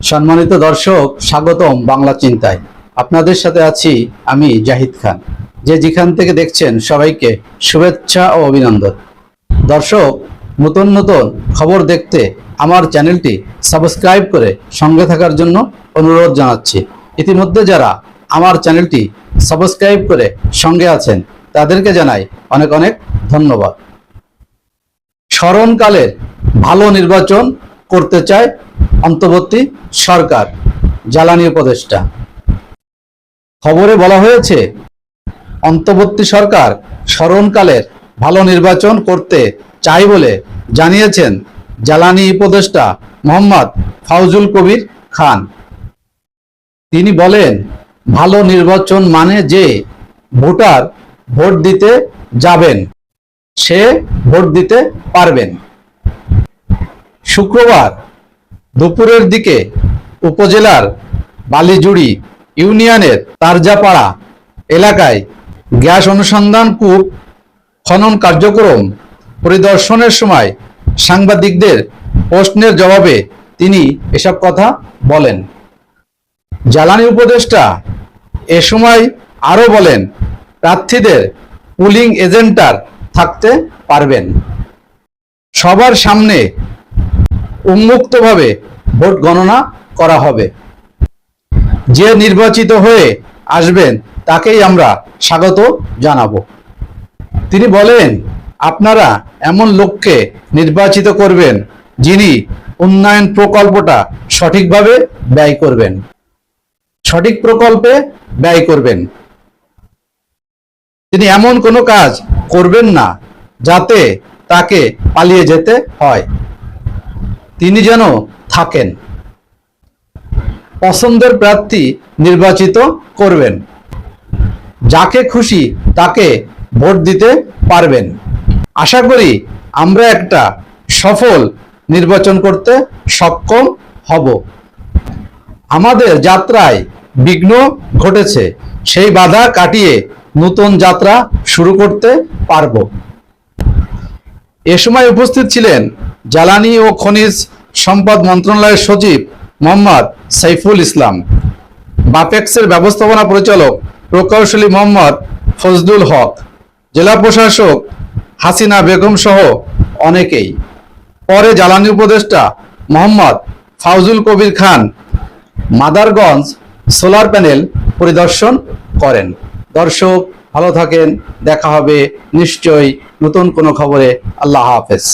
সম্মানিত দর্শক, স্বাগতম বাংলা চিন্তায়। আপনাদের সাথে আছি আমি জাহিদ খান। যেখান থেকে দেখছেন সবাইকে শুভেচ্ছা ও অভিনন্দন। দর্শক, নতুন নতুন খবর দেখতে আমার চ্যানেলটি সাবস্ক্রাইব করে সঙ্গে থাকার জন্য অনুরোধ জানাচ্ছি। ইতিমধ্যে যারা আমার চ্যানেলটি সাবস্ক্রাইব করে সঙ্গে আছেন তাদেরকে জানাই অনেক অনেক ধন্যবাদ। স্মরণকালে ভালো নির্বাচন করতে চায় অন্তর্বর্তী সরকার, জ্বালানি উপদেষ্টা। খবরে বলা হয়েছে, অন্তর্বর্তী সরকার স্মরণকালের ভালো নির্বাচন করতে চায় বলে জানিয়েছেন জ্বালানি উপদেষ্টা মোহাম্মদ ফাউজুল কবির খান। তিনি বলেন, ভালো নির্বাচন মানে যে ভোটার ভোট দিতে যাবেন, সে ভোট দিতে পারবেন। শুক্রবার দুপুরের দিকে উপজেলার বালিজুড়ি ইউনিয়নের তারজাপাড়া এলাকায় গ্যাস অনুসন্ধান কূপ খনন কার্যক্রম পরিদর্শনের সময় সাংবাদিকদের প্রশ্নের জবাবে তিনি এসব কথা বলেন। জ্বালানি উপদেষ্টা এ সময় আরও বলেন, প্রার্থীদের পুলিং এজেন্টার থাকতে পারবেন। সবার সামনে উন্মুক্তভাবে ভোট গণনা করা হবে। যে নির্বাচিত হয়ে আসবেন তাকেই আমরা স্বাগত জানাবো। তিনি বলেন, আপনারা এমন লোককে নির্বাচিত করবেন যিনি উন্নয়ন প্রকল্পটা সঠিকভাবে ব্যয় করবেন, সঠিক প্রকল্পে ব্যয় করবেন। তিনি এমন কোনো কাজ করবেন না যাতে তাকে পালিয়ে যেতে হয়। তিনি যেন থাকেন। পছন্দের প্রার্থী নির্বাচিত করবেন, যাকে খুশি তাকে ভোট দিতে পারবেন। আশা করি আমরা একটা সফল নির্বাচন করতে সক্ষম হব। আমাদের যাত্রায় বিঘ্ন ঘটেছে, সেই বাধা কাটিয়ে নতুন যাত্রা শুরু করতে পারব। এ সময় উপস্থিত ছিলেন জ্বালানি ও খনিজ সম্পদ মন্ত্রণালয়ের সচিব মোহাম্মদ সাইফুল ইসলাম, বাপেক্সের ব্যবস্থাপনা পরিচালক প্রকৌশলী মোহাম্মদ ফজলুল হক, জেলা প্রশাসক হাসিনা বেগম সহ অনেকেই। পরে জ্বালানি উপদেষ্টা মোহাম্মদ ফাউজুল কবির খান মাদারগঞ্জ সোলার প্যানেল পরিদর্শন করেন। দর্শক, ভালো থাকেন, দেখা হবে নিশ্চয়ই নতুন কোনো খবরে। আল্লাহ হাফেজ।